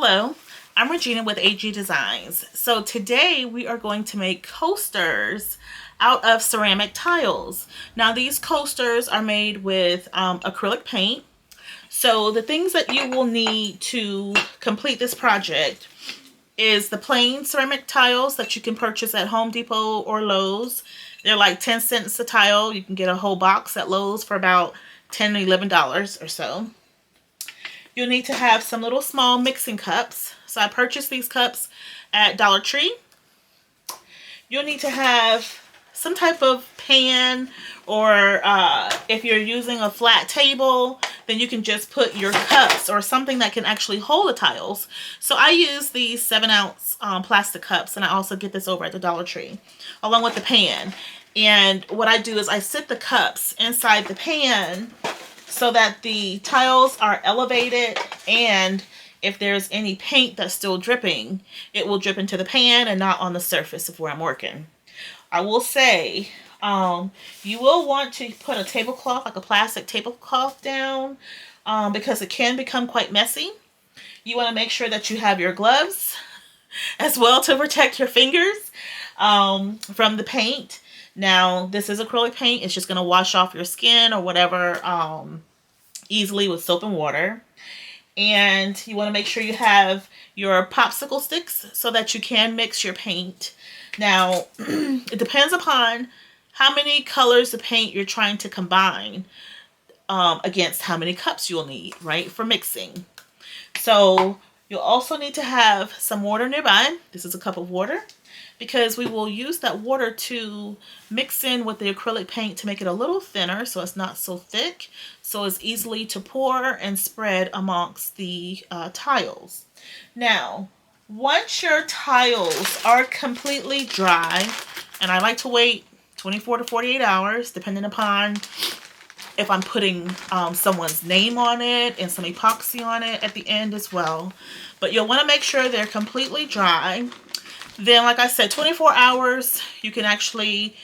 Hello, I'm Regina with AG Designs. So today we are going to make coasters out of ceramic tiles. Now these coasters are made with acrylic paint. So the things that you will need to complete this project is the plain ceramic tiles that you can purchase at Home Depot or Lowe's. They're like 10 cents a tile. You can get a whole box at Lowe's for about $10 to $11 or so. You'll need to have some little small mixing cups. So I purchased these cups at Dollar Tree. You'll need to have some type of pan, or if you're using a flat table, then you can just put your cups or something that can actually hold the tiles. So I use these 7-ounce plastic cups, and I also get this over at the Dollar Tree along with the pan. And what I do is I sit the cups inside the pan so that the tiles are elevated, and if there's any paint that's still dripping, it will drip into the pan and not on the surface of where I'm working. I will say, you will want to put a tablecloth, like a plastic tablecloth down, because it can become quite messy. You want to make sure that you have your gloves as well to protect your fingers from the paint. Now, this is acrylic paint. It's just going to wash off your skin or whatever easily with soap and water. And you want to make sure you have your popsicle sticks so that you can mix your paint. Now, it depends upon how many colors of paint you're trying to combine against how many cups you'll need, right, for mixing. So you'll also need to have some water nearby. This is a cup of water, because we will use that water to mix in with the acrylic paint to make it a little thinner so it's not so thick, so it's easily to pour and spread amongst the tiles. Now, once your tiles are completely dry, and I like to wait 24 to 48 hours depending upon if I'm putting someone's name on it and some epoxy on it at the end as well. But you'll want to make sure they're completely dry. Then, like I said, 24 hours, you can actually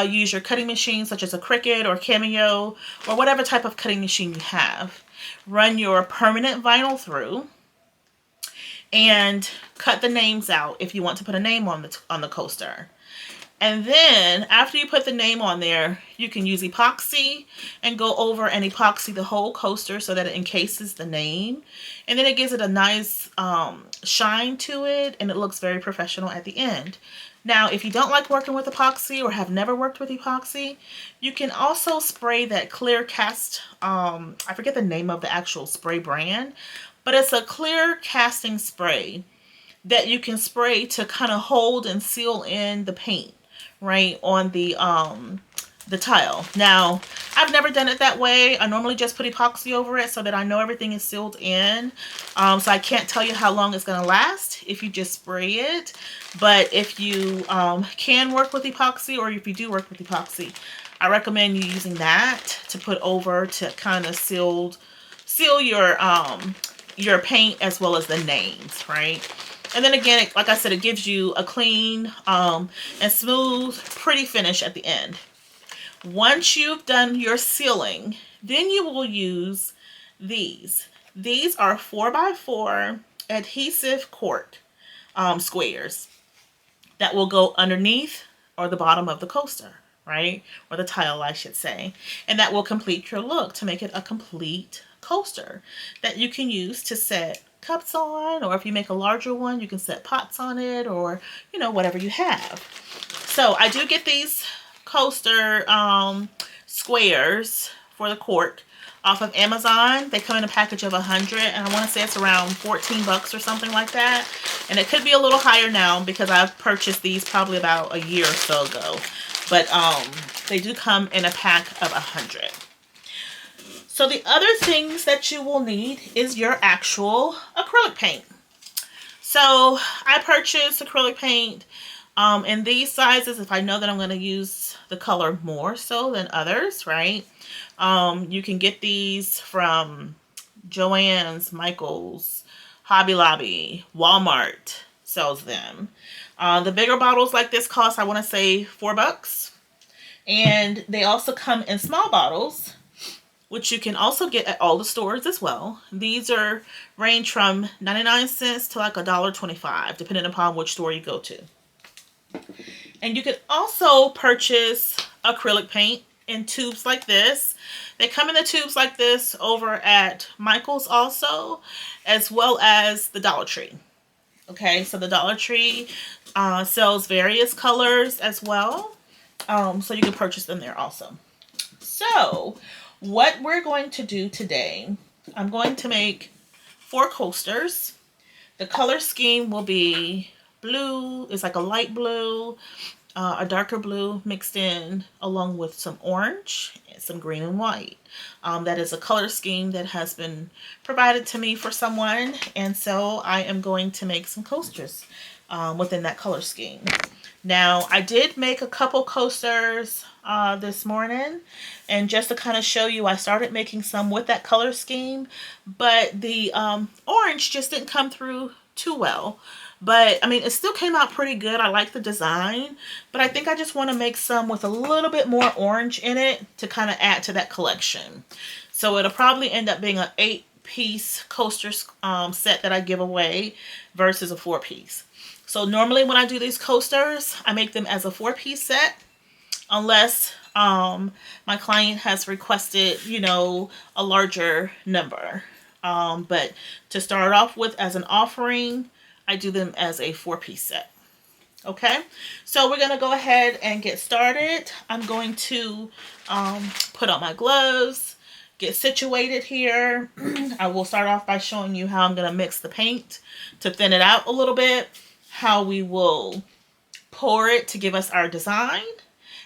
use your cutting machine, such as a Cricut or Cameo, or whatever type of cutting machine you have. Run your permanent vinyl through and cut the names out if you want to put a name on the coaster. And then, after you put the name on there, you can use epoxy and go over and epoxy the whole coaster so that it encases the name. And then it gives it a nice shine to it, and it looks very professional at the end. Now, if you don't like working with epoxy or have never worked with epoxy, you can also spray that clear cast, I forget the name of the actual spray brand, but it's a clear casting spray that you can spray to kind of hold and seal in the paint, right, on the tile. Now, I've never done it that way. I normally just put epoxy over it so that I know everything is sealed in. So I can't tell you how long it's going to last if you just spray it. But if you can work with epoxy, or if you do work with epoxy, I recommend you using that to put over to kind of seal your paint as well as the names, right? And then again, like I said, it gives you a clean and smooth, pretty finish at the end. Once you've done your sealing, then you will use these. These are 4x4 adhesive cork squares that will go underneath or the bottom of the coaster, right? Or the tile, I should say. And that will complete your look to make it a complete coaster that you can use to set cups on, or if you make a larger one, you can set pots on it, or, you know, whatever you have. So I do get these coaster squares for the cork off of Amazon. They come in a package of 100, and I want to say it's around 14 bucks or something like that. And it could be a little higher now because I've purchased these probably about a year or so ago. But they do come in a pack of 100. So the other things that you will need is your actual acrylic paint. So I purchased acrylic paint in these sizes if I know that I'm going to use the color more so than others, right? You can get these from Joann's, Michael's, Hobby Lobby, Walmart sells them. The bigger bottles like this cost, I want to say, $4. And they also come in small bottles, which you can also get at all the stores as well. These are range from 99 cents to like $1.25, depending upon which store you go to. And you can also purchase acrylic paint in tubes like this. They come in the tubes like this over at Michael's also, as well as the Dollar Tree. Okay, so the Dollar Tree sells various colors as well. So you can purchase them there also. So what we're going to do today, I'm going to make 4 coasters. The color scheme will be blue. It's like a light blue, a darker blue mixed in along with some orange, some green and white. That is a color scheme that has been provided to me for someone, and so I am going to make some coasters within that color scheme. Now, I did make a couple coasters this morning, and just to kind of show you, I started making some with that color scheme, but the orange just didn't come through too well. But, I mean, it still came out pretty good. I like the design, but I think I just want to make some with a little bit more orange in it to kind of add to that collection. So it'll probably end up being an 8-piece coaster set that I give away versus a 4-piece. So normally when I do these coasters, I make them as a 4-piece set, unless my client has requested, you know, a larger number. But to start off with as an offering, I do them as a 4-piece set. Okay, so we're going to go ahead and get started. I'm going to put on my gloves, get situated here. I will start off by showing you how I'm going to mix the paint to thin it out a little bit, how we will pour it to give us our design,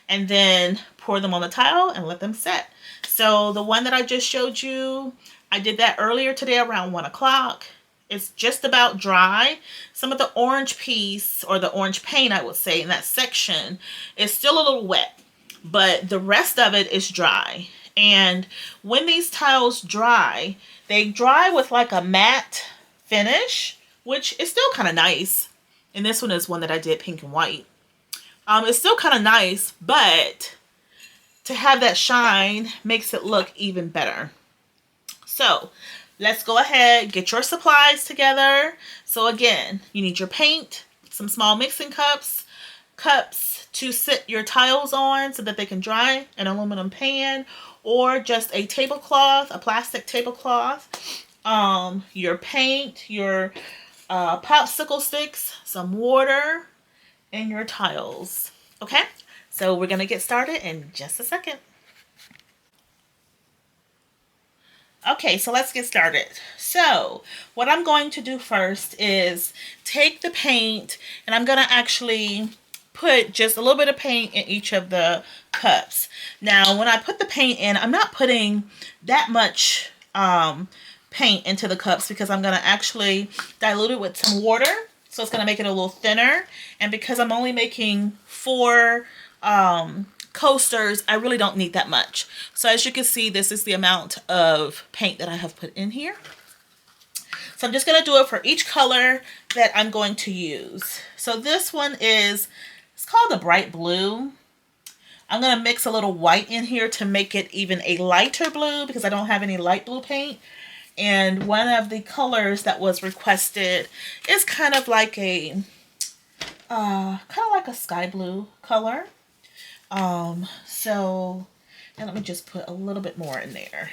and then pour them on the tile and let them set. So the one that I just showed you, I did that earlier today around 1 o'clock. It's just about dry. Some of the orange piece, or the orange paint I would say in that section, is still a little wet, but the rest of it is dry. And when these tiles dry, they dry with like a matte finish, which is still kind of nice. And this one is one that I did pink and white. It's still kind of nice, but to have that shine makes it look even better. So let's go ahead, get your supplies together. So again, you need your paint, some small mixing cups to sit your tiles on so that they can dry, an aluminum pan, or just a tablecloth, a plastic tablecloth, your paint, your popsicle sticks, some water, and your tiles. Okay, so we're gonna get started in just a second. Okay, so let's get started. So what I'm going to do first is take the paint, and I'm going to actually put just a little bit of paint in each of the cups. Now, when I put the paint in, I'm not putting that much paint into the cups because I'm going to actually dilute it with some water. So it's going to make it a little thinner. And because I'm only making 4 coasters, I really don't need that much. So as you can see, this is the amount of paint that I have put in here. So I'm just going to do it for each color that I'm going to use. So this one is, it's called a bright blue. I'm going to mix a little white in here to make it even a lighter blue because I don't have any light blue paint. And one of the colors that was requested is kind of like a sky blue color. So, and let me just put a little bit more in there.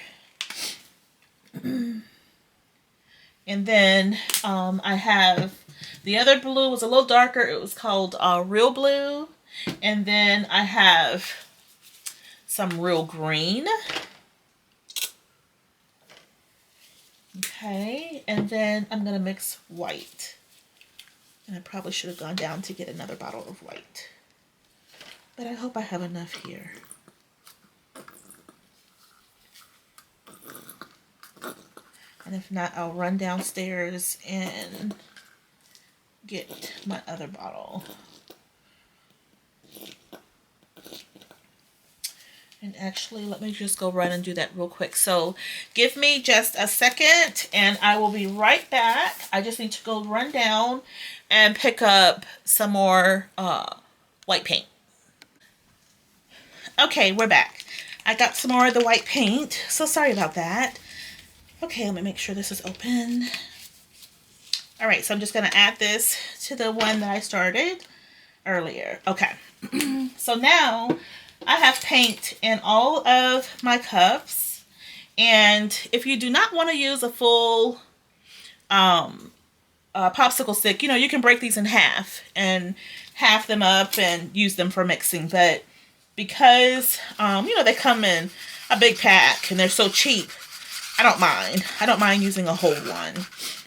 And then, I have the other blue was a little darker. It was called, real blue. And then I have some real green. Okay. And then I'm going to mix white. And I probably should have gone down to get another bottle of white. But I hope I have enough here. And if not, I'll run downstairs and get my other bottle. And actually, let me just go run and do that real quick. So give me just a second and I will be right back. I just need to go run down and pick up some more white paint. Okay, we're back. I got some more of the white paint, so sorry about that. Okay, let me make sure this is open. All right, so I'm just gonna add this to the one that I started earlier. Okay, so now I have paint in all of my cups, and if you do not want to use a full popsicle stick, you know, you can break these in half and half them up and use them for mixing, but because you know, they come in a big pack and they're so cheap, I don't mind using a whole one.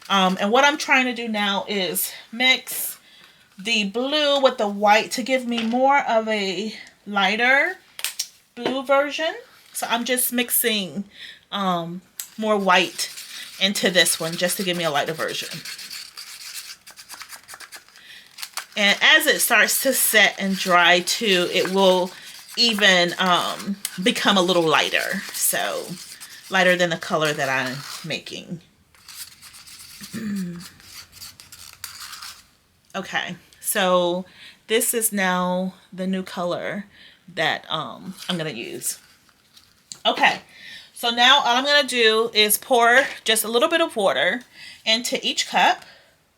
And what I'm trying to do now is mix the blue with the white to give me more of a lighter blue version. So I'm just mixing more white into this one just to give me a lighter version. And as it starts to set and dry too, it will even become a little lighter. So lighter than the color that I'm making. Okay, so this is now the new color that I'm gonna use. Okay, so now all I'm gonna do is pour just a little bit of water into each cup.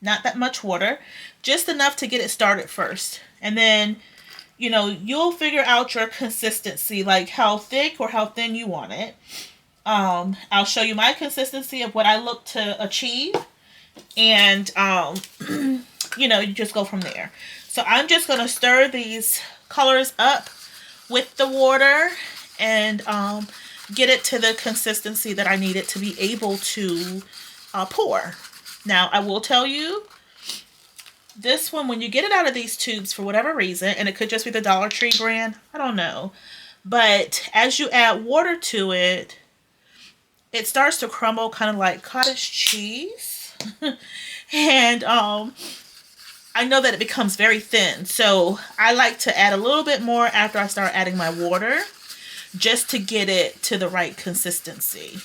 Not that much water, just enough to get it started first. And then, you know, you'll figure out your consistency, like how thick or how thin you want it. I'll show you my consistency of what I look to achieve. And, you know, you just go from there. So I'm just going to stir these colors up with the water and get it to the consistency that I need it to be able to pour. Now, I will tell you, this one, when you get it out of these tubes for whatever reason, and it could just be the Dollar Tree brand, I don't know, but as you add water to it, it starts to crumble kind of like cottage cheese. And I know that it becomes very thin, so I like to add a little bit more after I start adding my water, just to get it to the right consistency.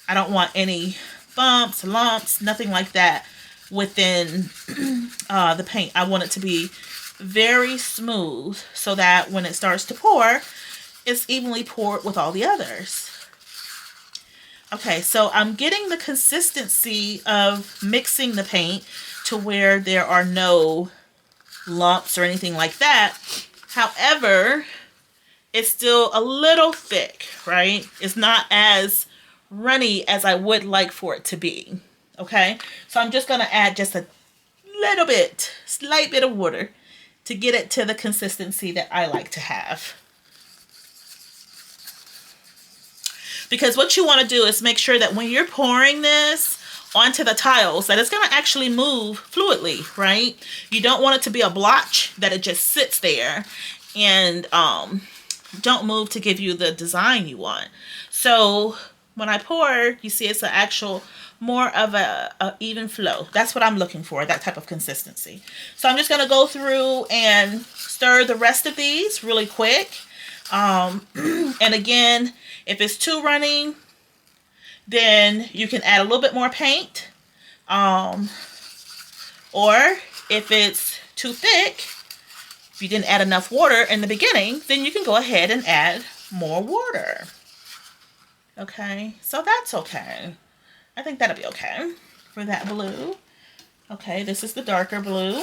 I don't want any bumps, lumps, nothing like that within the paint. I want it to be very smooth so that when it starts to pour, it's evenly poured with all the others. Okay, so I'm getting the consistency of mixing the paint to where there are no lumps or anything like that. However, it's still a little thick, right? It's not as runny as I would like for it to be. Okay, so I'm just gonna add just a little bit, slight bit of water to get it to the consistency that I like to have. Because what you want to do is make sure that when you're pouring this onto the tiles, that it's going to actually move fluidly, right? You don't want it to be a blotch that it just sits there and don't move to give you the design you want. So when I pour, you see it's an actual more of a even flow. That's what I'm looking for, that type of consistency. So I'm just going to go through and stir the rest of these really quick. And again, if it's too runny, then you can add a little bit more paint. Or if it's too thick, if you didn't add enough water in the beginning, then you can go ahead and add more water. Okay, so that's okay. I think that'll be okay for that blue. Okay, this is the darker blue.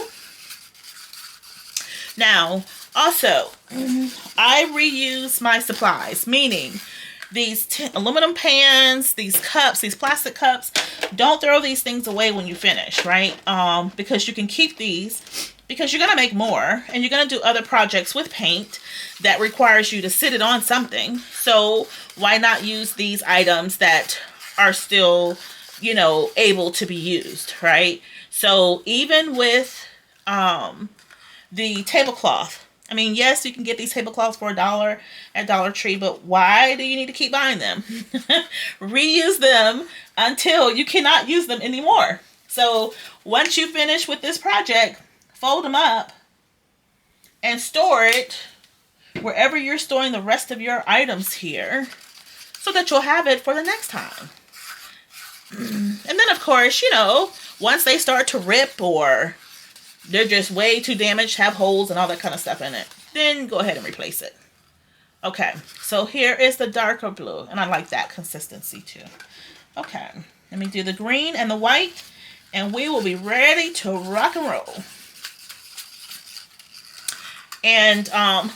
Now, also, I reuse my supplies, meaning these aluminum pans, these cups, these plastic cups, don't throw these things away when you finish, right? Because you can keep these, because you're going to make more and you're going to do other projects with paint that requires you to sit it on something. So why not use these items that are still, you know, able to be used, right? So even with the tablecloth, I mean, yes, you can get these tablecloths for $1 at Dollar Tree, but why do you need to keep buying them? Reuse them until you cannot use them anymore. So once you finish with this project, fold them up and store it wherever you're storing the rest of your items here so that you'll have it for the next time. And then, of course, you know, once they start to rip or they're just way too damaged, have holes and all that kind of stuff in it, then go ahead and replace it. Okay, so here is the darker blue, and I like that consistency too. Okay, let me do the green and the white, and we will be ready to rock and roll. And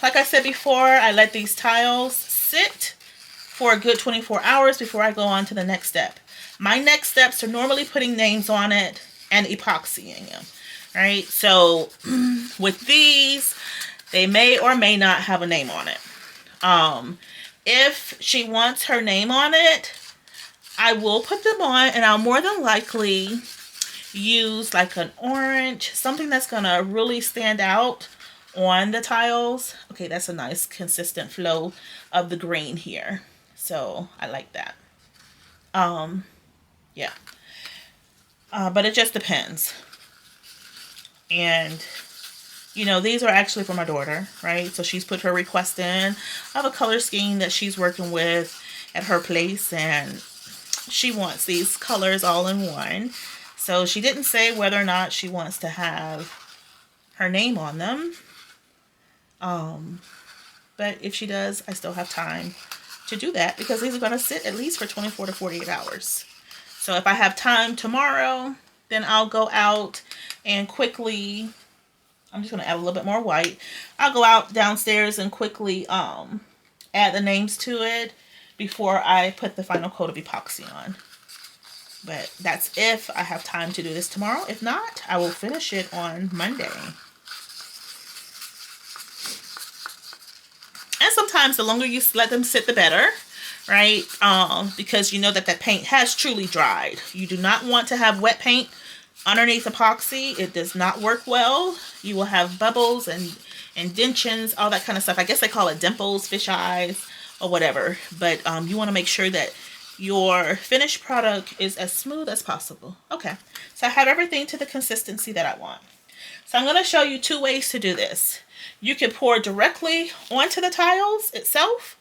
like I said before, I let these tiles sit for a good 24 hours before I go on to the next step. My next steps are normally putting names on it and epoxying them, right? So with these, they may or may not have a name on it. If she wants her name on it, I will put them on, and I'll more than likely use like an orange, something that's gonna really stand out on the tiles. Okay, that's a nice consistent flow of the green here. So I like that. Yeah. But it just depends. And you know, these are actually for my daughter, right? So she's put her request in of a color scheme that she's working with at her place, and she wants these colors all in one. So she didn't say whether or not she wants to have her name on them. But if she does, I still have time to do that because these are going to sit at least for 24 to 48 hours. So if I have time tomorrow, then I'll go out and quickly, I'm just going to add a little bit more white. I'll go out downstairs and quickly add the names to it before I put the final coat of epoxy on. But that's if I have time to do this tomorrow. If not, I will finish it on Monday. And sometimes the longer you let them sit, the better, right? Because you know that that paint has truly dried. You do not want to have wet paint underneath epoxy. It does not work well. You will have bubbles and indentions, all that kind of stuff. I guess they call it dimples, fish eyes, or whatever. But you want to make sure that your finished product is as smooth as possible. Okay, so I have everything to the consistency that I want. So I'm going to show you two ways to do this. You can pour directly onto the tiles itself,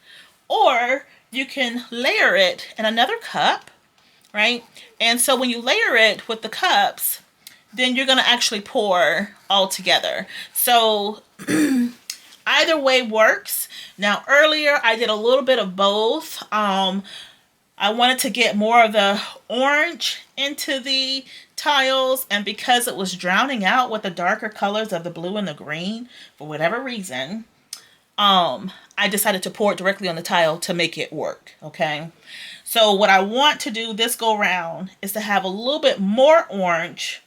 or you can layer it in another cup, right? And so when you layer it with the cups, then you're going to actually pour all together. So either way works. Now earlier I did a little bit of both. I wanted to get more of the orange into the tiles, and because it was drowning out with the darker colors of the blue and the green, for whatever reason, I decided to pour it directly on the tile to make it work, okay? So what I want to do this go round is to have a little bit more orange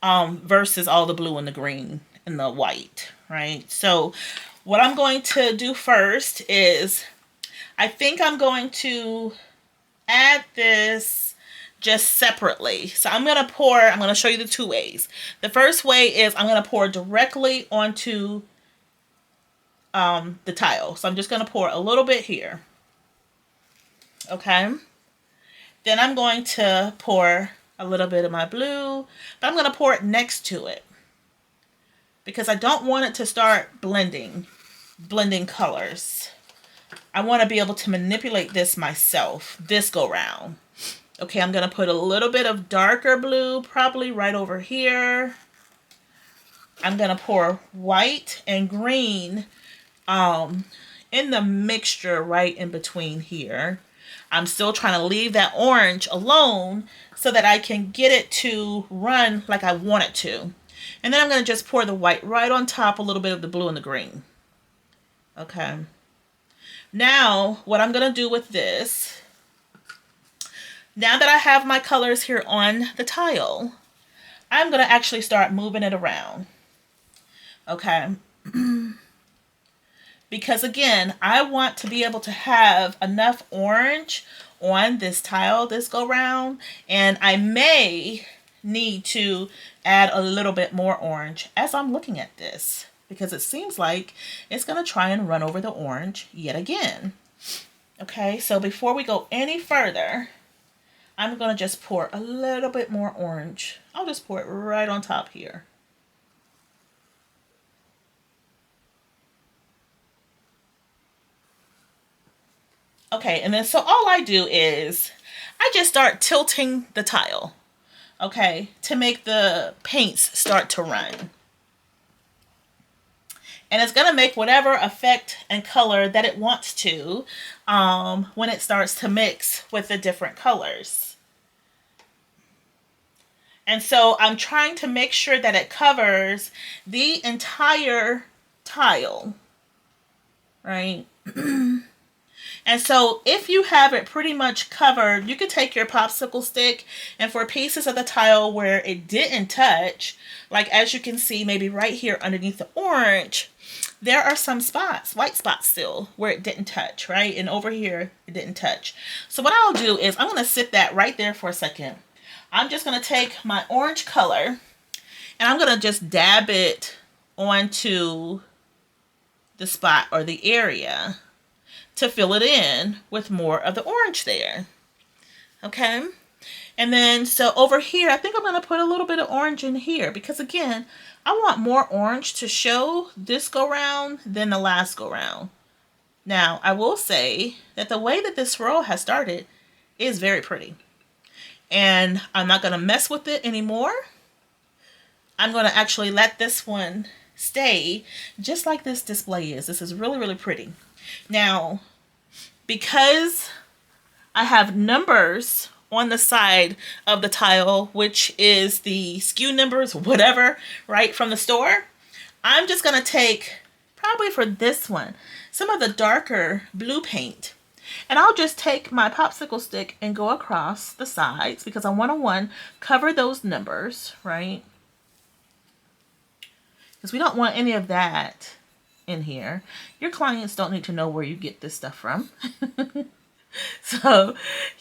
versus all the blue and the green and the white, right? So what I'm going to do first is, I think I'm going to add this just separately. So I'm going to show you the two ways. The first way is I'm going to pour directly onto the tile. So I'm just going to pour a little bit here. Okay. Then I'm going to pour a little bit of my blue, but I'm going to pour it next to it because I don't want it to start blending colors. I want to be able to manipulate this myself this go round. Okay, I'm going to put a little bit of darker blue probably right over here. I'm going to pour white and green in the mixture right in between here. I'm still trying to leave that orange alone so that I can get it to run like I want it to. And then I'm going to just pour the white right on top, a little bit of the blue and the green. Okay. Now, what I'm going to do with this, now that I have my colors here on the tile, I'm going to actually start moving it around. Okay. Because again, I want to be able to have enough orange on this tile this go round, and I may need to add a little bit more orange as I'm looking at this, because it seems like it's going to try and run over the orange yet again. Okay, so before we go any further, I'm going to just pour a little bit more orange. I'll just pour it right on top here. Okay, and then so all I do is I just start tilting the tile, okay, to make the paints start to run. And it's going to make whatever effect and color that it wants to when it starts to mix with the different colors. And so I'm trying to make sure that it covers the entire tile, right? And so if you have it pretty much covered, you could take your popsicle stick, and for pieces of the tile where it didn't touch, like as you can see maybe right here underneath the orange, there are some spots, white spots still, where it didn't touch, right? And over here, it didn't touch. So what I'll do is I'm going to sit that right there for a second. I'm just going to take my orange color, and I'm going to just dab it onto the spot or the area to fill it in with more of the orange there. Okay? And then, so over here, I think I'm going to put a little bit of orange in here because, again, I want more orange to show this go round than the last go round. Now, I will say that the way that this row has started is very pretty. And I'm not going to mess with it anymore. I'm going to actually let this one stay just like this display is. This is really, really pretty. Now, because I have numbers on the side of the tile, which is the SKU numbers, whatever, right, from the store, I'm just going to take, probably for this one, some of the darker blue paint. And I'll just take my popsicle stick and go across the sides because I want to cover those numbers, right? Because we don't want any of that in here. Your clients don't need to know where you get this stuff from. So,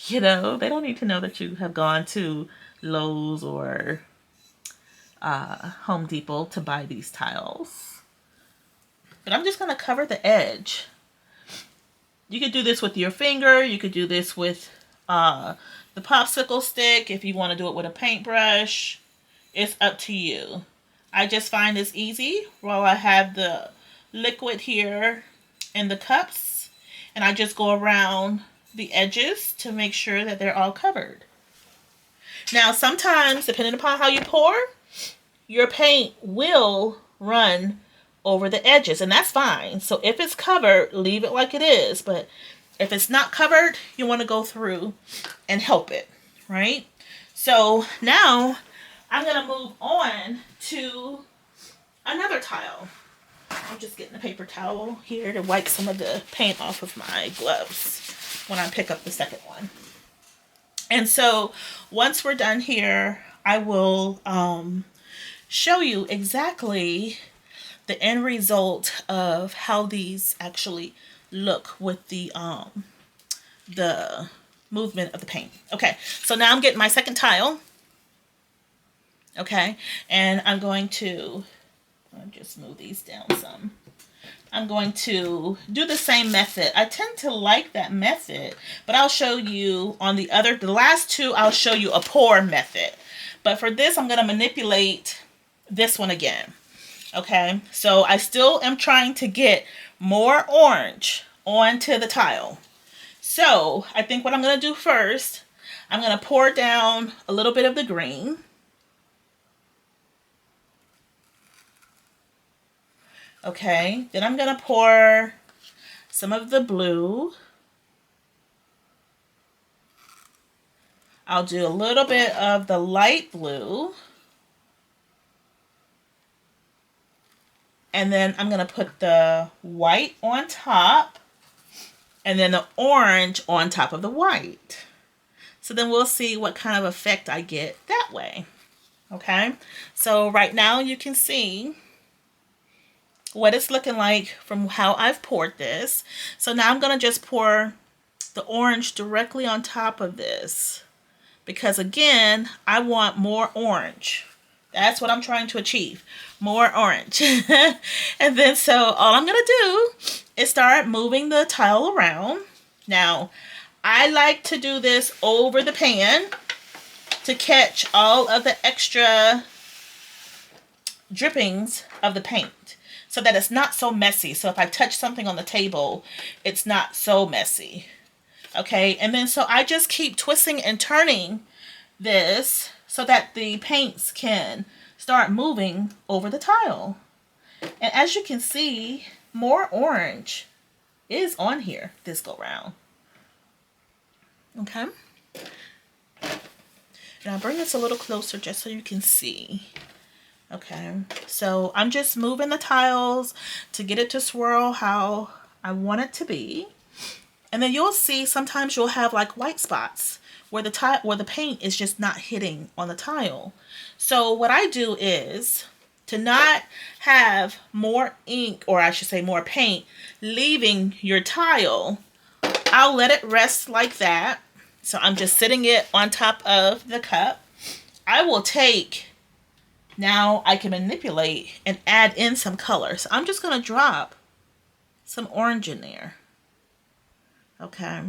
you know, they don't need to know that you have gone to Lowe's or Home Depot to buy these tiles. But I'm just going to cover the edge. You could do this with your finger. You could do this with the popsicle stick. If you want to do it with a paintbrush, it's up to you. I just find this easy while I have the liquid here in the cups, and I just go around the edges to make sure that they're all covered. Now, sometimes, depending upon how you pour, your paint will run over the edges, and that's fine. So if it's covered, leave it like it is. But if it's not covered, you want to go through and help it, right? So now I'm going to move on to another tile. I'm just getting a paper towel here to wipe some of the paint off of my gloves when I pick up the second one. And so once we're done here, I will show you exactly the end result of how these actually look with the movement of the paint. Okay, so now I'm getting my second tile. Okay, and I'm going to, I'll just move these down some. I'm going to do the same method. I tend to like that method, but I'll show you on the last two, I'll show you a pour method. But for this, I'm going to manipulate this one again. Okay, so I still am trying to get more orange onto the tile. So I think what I'm going to do first, I'm going to pour down a little bit of the green. Okay, then I'm going to pour some of the blue. I'll do a little bit of the light blue. And then I'm going to put the white on top. And then the orange on top of the white. So then we'll see what kind of effect I get that way. Okay, so right now you can see what it's looking like from how I've poured this. So now I'm going to just pour the orange directly on top of this. Because again, I want more orange. That's what I'm trying to achieve. More orange. And then so all I'm going to do is start moving the tile around. Now, I like to do this over the pan to catch all of the extra drippings of the paint so that it's not so messy. So if I touch something on the table, it's not so messy. Okay, and then so I just keep twisting and turning this so that the paints can start moving over the tile. And as you can see, more orange is on here this go round. Okay. Now bring this a little closer just so you can see. Okay, so I'm just moving the tiles to get it to swirl how I want it to be. And then you'll see sometimes you'll have like white spots where the paint is just not hitting on the tile. So what I do is, to not have more ink, or I should say more paint, leaving your tile, I'll let it rest like that. So I'm just sitting it on top of the cup. I will take, now I can manipulate and add in some color. So I'm just going to drop some orange in there. Okay.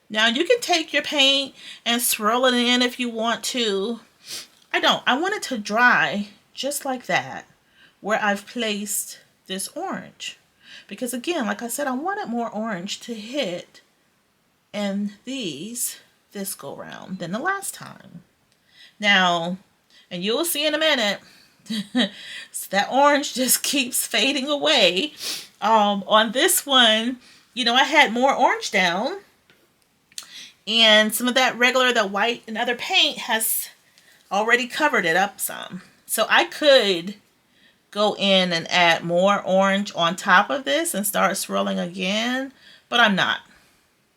Now you can take your paint and swirl it in if you want to. I don't. I want it to dry just like that where I've placed this orange. Because again, like I said, I wanted more orange to hit in this go round than the last time. Now, and you'll see in a minute, so that orange just keeps fading away. On this one, you know, I had more orange down, and some of that regular, the white and other paint has already covered it up some. So I could go in and add more orange on top of this and start swirling again, but I'm not.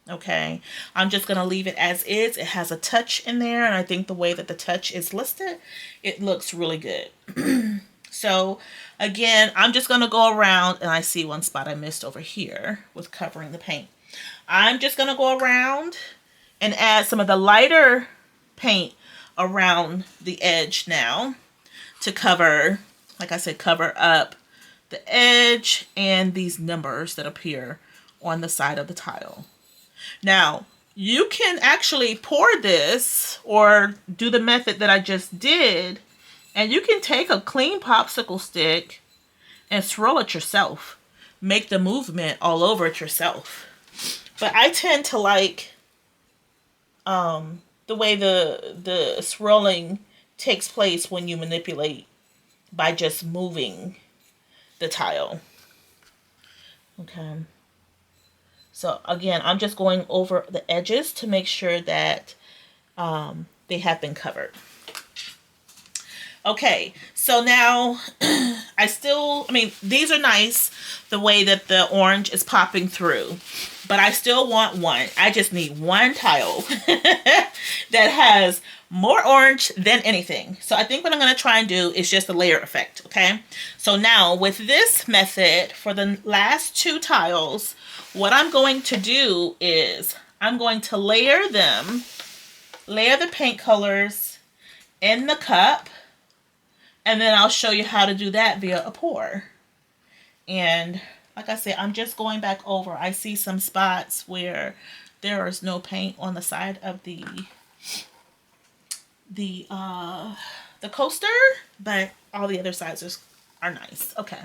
Okay, I'm just going to leave it as is. It has a touch in there, and I think the way that the touch is listed, it looks really good. So again, I'm just going to go around, and I see one spot I missed over here with covering the paint. I'm just going to go around and add some of the lighter paint around the edge now to cover, like I said, cover up the edge and these numbers that appear on the side of the tile. Now, you can actually pour this or do the method that I just did, and you can take a clean popsicle stick and swirl it yourself. Make the movement all over it yourself. But I tend to like the way the swirling takes place when you manipulate by just moving the tile. Okay. So again, I'm just going over the edges to make sure that they have been covered. Okay, so now I mean, these are nice, the way that the orange is popping through, but I still want one. I just need one tile that has more orange than anything. So I think what I'm going to try and do is just a layer effect, okay? So now with this method, for the last two tiles, what I'm going to do is I'm going to layer the paint colors in the cup, and then I'll show you how to do that via a pour. And like I said, I'm just going back over. I see some spots where there is no paint on the side of the coaster, but all the other sides are nice. Okay.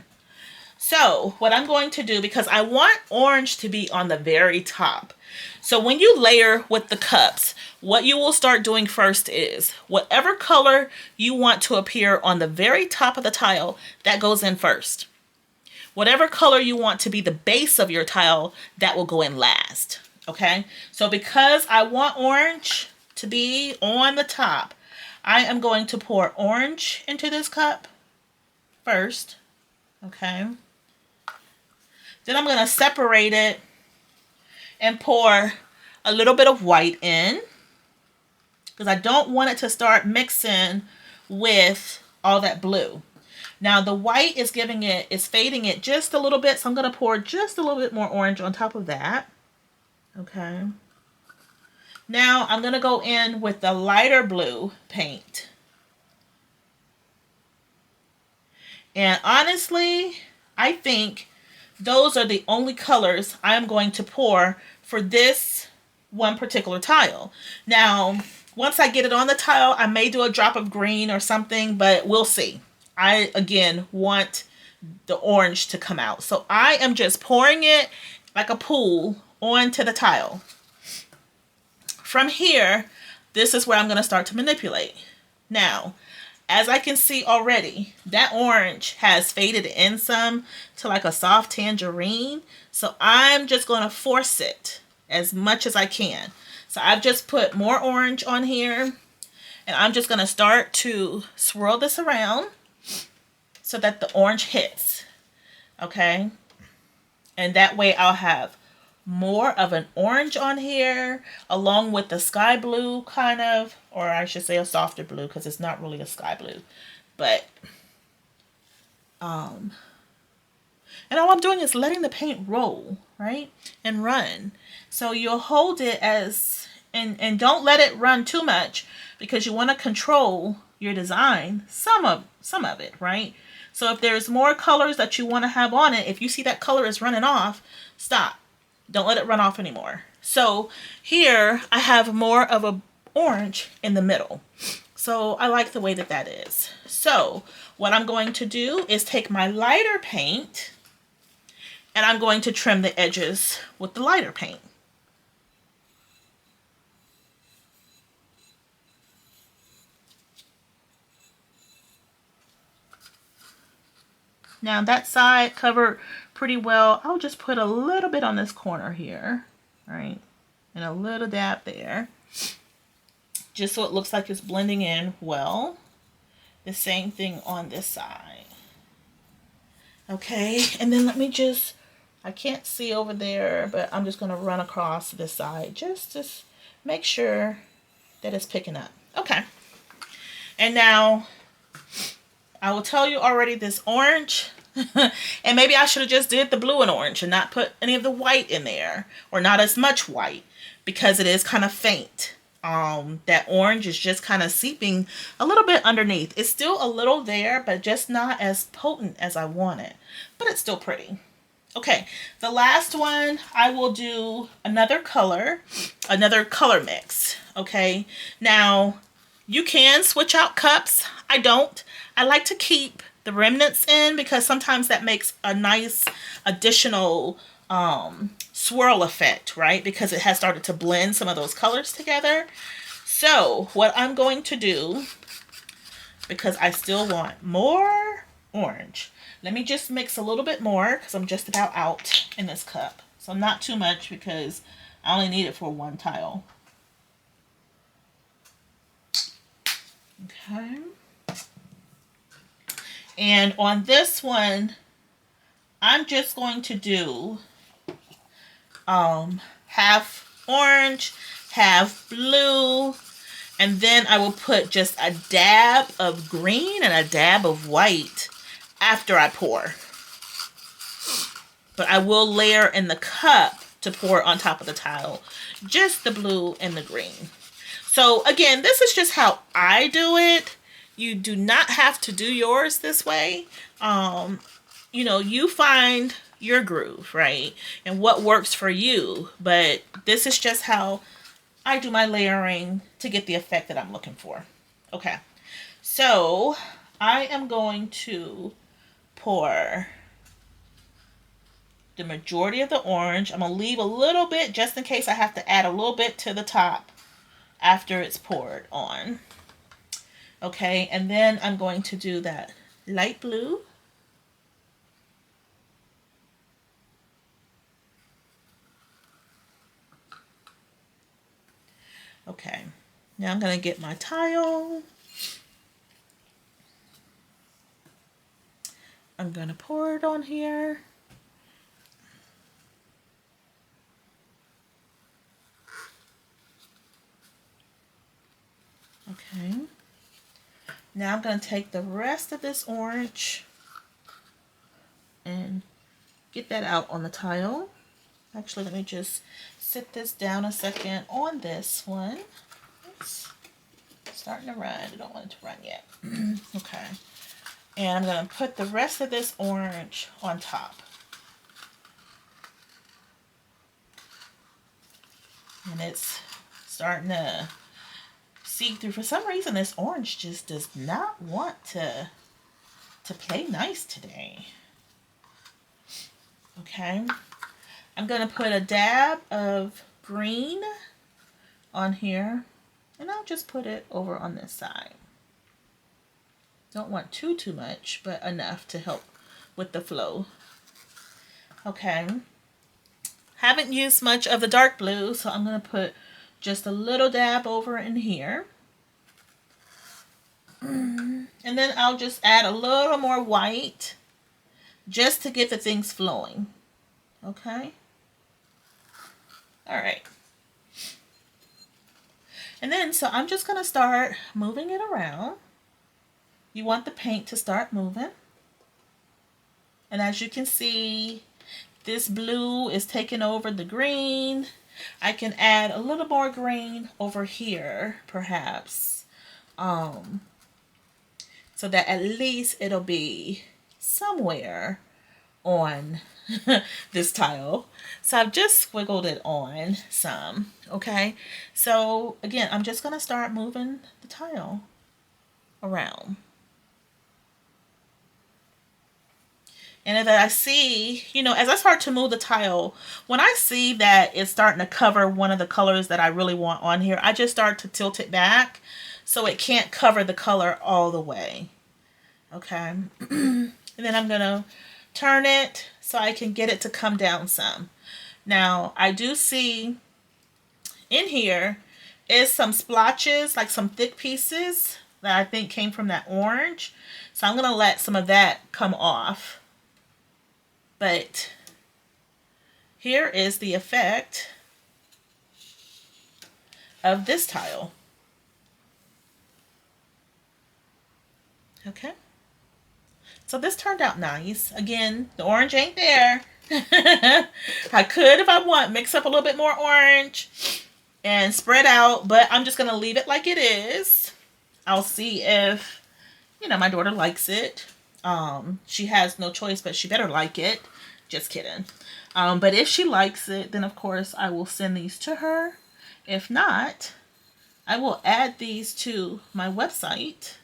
So what I'm going to do, because I want orange to be on the very top. So when you layer with the cups, what you will start doing first is whatever color you want to appear on the very top of the tile, that goes in first. Whatever color you want to be the base of your tile, that will go in last. Okay. So because I want orange to be on the top, I am going to pour orange into this cup first. Okay. Then I'm going to separate it and pour a little bit of white in, because I don't want it to start mixing with all that blue. Now the white is fading it just a little bit, so I'm going to pour just a little bit more orange on top of that. Okay. Now I'm going to go in with the lighter blue paint. And honestly, I think those are the only colors I'm going to pour for this one particular tile. Now, once I get it on the tile, I may do a drop of green or something, but we'll see. I, again, want the orange to come out. So I am just pouring it like a pool onto the tile. From here, this is where I'm going to start to manipulate. Now, as I can see already, that orange has faded in some to like a soft tangerine. So I'm just going to force it as much as I can. So I've just put more orange on here, and I'm just going to start to swirl this around so that the orange hits. Okay. And that way I'll have more of an orange on here along with the sky blue kind of, or I should say a softer blue because it's not really a sky blue. But and all I'm doing is letting the paint roll, right? And run. So you'll hold it as, and don't let it run too much because you want to control your design, some of it, right? So if there's more colors that you want to have on it, if you see that color is running off, stop. Don't let it run off anymore. So here I have more of a orange in the middle. So I like the way that that is. So what I'm going to do is take my lighter paint and I'm going to trim the edges with the lighter paint. Now that side covered pretty well. I'll just put a little bit on this corner here, right? And a little dab there. Just so it looks like it's blending in well. The same thing on this side. Okay, and then let me just, I can't see over there, but I'm just going to run across this side just to make sure that it's picking up. Okay. And now I will tell you already this orange, and maybe I should have just did the blue and orange and not put any of the white in there, or not as much white, because it is kind of faint. That orange is just kind of seeping a little bit underneath. It's still a little there, but just not as potent as I want it, but it's still pretty. Okay, the last one, I will do another color mix. Okay, now you can switch out cups. I don't. I like to keep the remnants in because sometimes that makes a nice additional swirl effect, right? Because it has started to blend some of those colors together. So what I'm going to do, because I still want more orange, let me just mix a little bit more because I'm just about out in this cup. So not too much because I only need it for one tile. Okay. And on this one, I'm just going to do half orange, half blue, and then I will put just a dab of green and a dab of white after I pour. But I will layer in the cup to pour on top of the tile, just the blue and the green. So again, this is just how I do it. You do not have to do yours this way. You know, you find your groove, right? And what works for you. But this is just how I do my layering to get the effect that I'm looking for. Okay, so I am going to pour the majority of the orange. I'm going to leave a little bit just in case I have to add a little bit to the top after it's poured on. Okay, and then I'm going to do that light blue. Okay, now I'm going to get my tile. I'm going to pour it on here. Okay. Now I'm going to take the rest of this orange and get that out on the tile. Actually, let me just sit this down a second on this one. It's starting to run. I don't want it to run yet. Okay. And I'm going to put the rest of this orange on top. And it's starting to see through. For some reason, this orange just does not want to play nice today. Okay. I'm going to put a dab of green on here, and I'll just put it over on this side. Don't want too much, but enough to help with the flow. Okay. Haven't used much of the dark blue, so I'm going to put just a little dab over in here. And then I'll just add a little more white just to get the things flowing. Okay. All right. And then, so I'm just going to start moving it around. You want the paint to start moving. And as you can see, this blue is taking over the green. I can add a little more green over here, perhaps. So that at least it'll be somewhere on this tile. So I've just wiggled it on some, okay? So again, I'm just gonna start moving the tile around. And as I see, you know, as I start to move the tile, when I see that it's starting to cover one of the colors that I really want on here, I just start to tilt it back so it can't cover the color all the way. Okay. And then I'm going to turn it so I can get it to come down some. Now, I do see in here is some splotches, like some thick pieces that I think came from that orange. So I'm going to let some of that come off. But here is the effect of this tile. Okay. So this turned out nice. Again, the orange ain't there. I could, if I want, mix up a little bit more orange and spread out, but I'm just going to leave it like it is. I'll see if, you know, my daughter likes it. She has no choice, but she better like it. Just kidding. But if she likes it, then of course I will send these to her. If not, I will add these to my website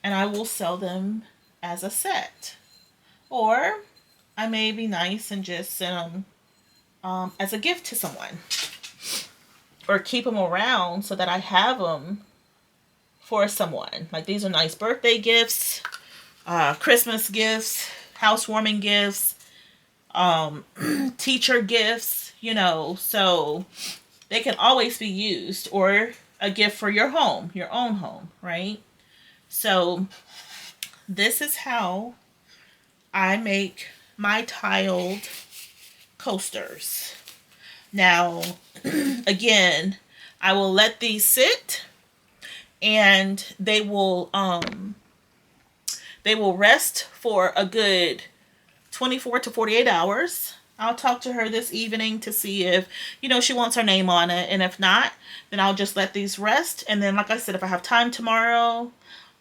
and I will sell them as a set. Or I may be nice and just send them as a gift to someone. Or keep them around so that I have them for someone. Like, these are nice birthday gifts, Christmas gifts, housewarming gifts, teacher gifts, you know, so they can always be used, or a gift for your home, your own home, right? So this is how I make my tiled coasters. Now, again, I will let these sit and they will rest for a good 24 to 48 hours. I'll talk to her this evening to see if, you know, she wants her name on it. And if not, then I'll just let these rest. And then, like I said, if I have time tomorrow,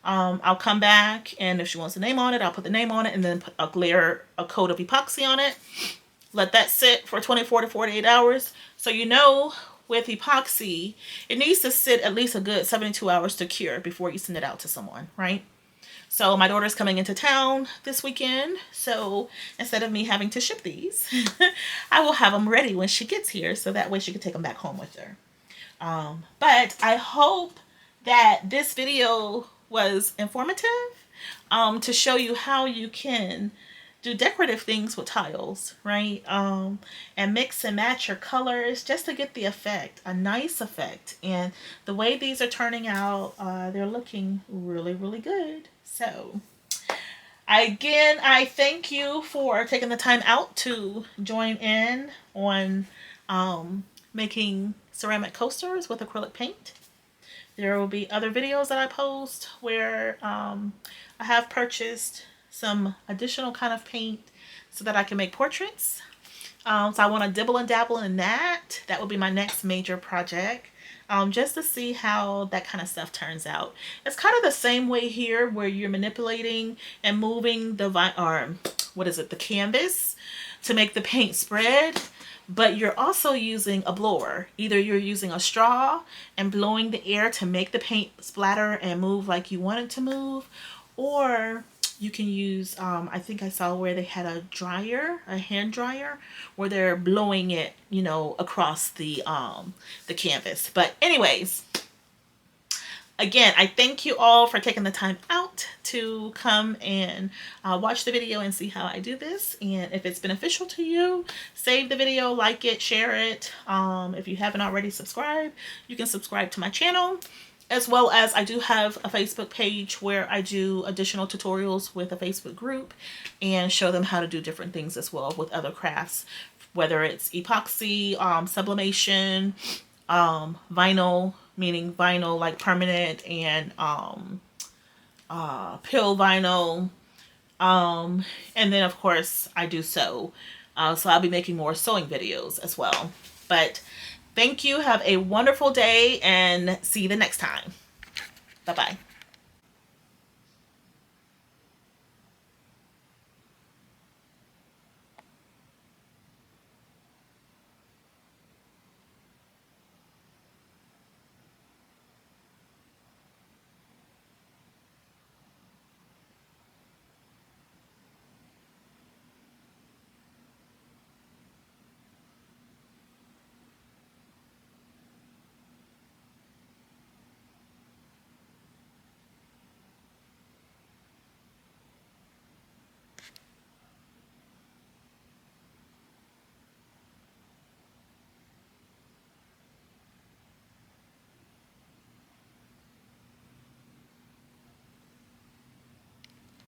I'll come back. And if she wants a name on it, I'll put the name on it and then put a coat of epoxy on it. Let that sit for 24 to 48 hours. So, you know, with epoxy, it needs to sit at least a good 72 hours to cure before you send it out to someone, right? So my daughter's coming into town this weekend, so instead of me having to ship these, I will have them ready when she gets here, so that way she can take them back home with her. But I hope that this video was informative to show you how you can do decorative things with tiles, right? And mix and match your colors just to get the effect, a nice effect. And the way these are turning out, they're looking really, really good. So, again, I thank you for taking the time out to join in on making ceramic coasters with acrylic paint. There will be other videos that I post where I have purchased some additional kind of paint so that I can make portraits. So I want to dibble and dabble in that. That will be my next major project. Just to see how that kind of stuff turns out. It's kind of the same way here where you're manipulating and moving the the canvas to make the paint spread, but you're also using a blower. Either you're using a straw and blowing the air to make the paint splatter and move like you want it to move, or you can use, I think I saw where they had a hand dryer, where they're blowing it, you know, across the canvas. But anyways, again, I thank you all for taking the time out to come and watch the video and see how I do this. And if it's beneficial to you, save the video, like it, share it. If you haven't already subscribed, you can subscribe to my channel. As well as I do have a Facebook page where I do additional tutorials with a Facebook group and show them how to do different things as well with other crafts, whether it's epoxy, sublimation, vinyl, meaning vinyl like permanent, and pill vinyl, and then of course I do sew, so I'll be making more sewing videos as well. But thank you, have a wonderful day, and see you the next time. Bye bye.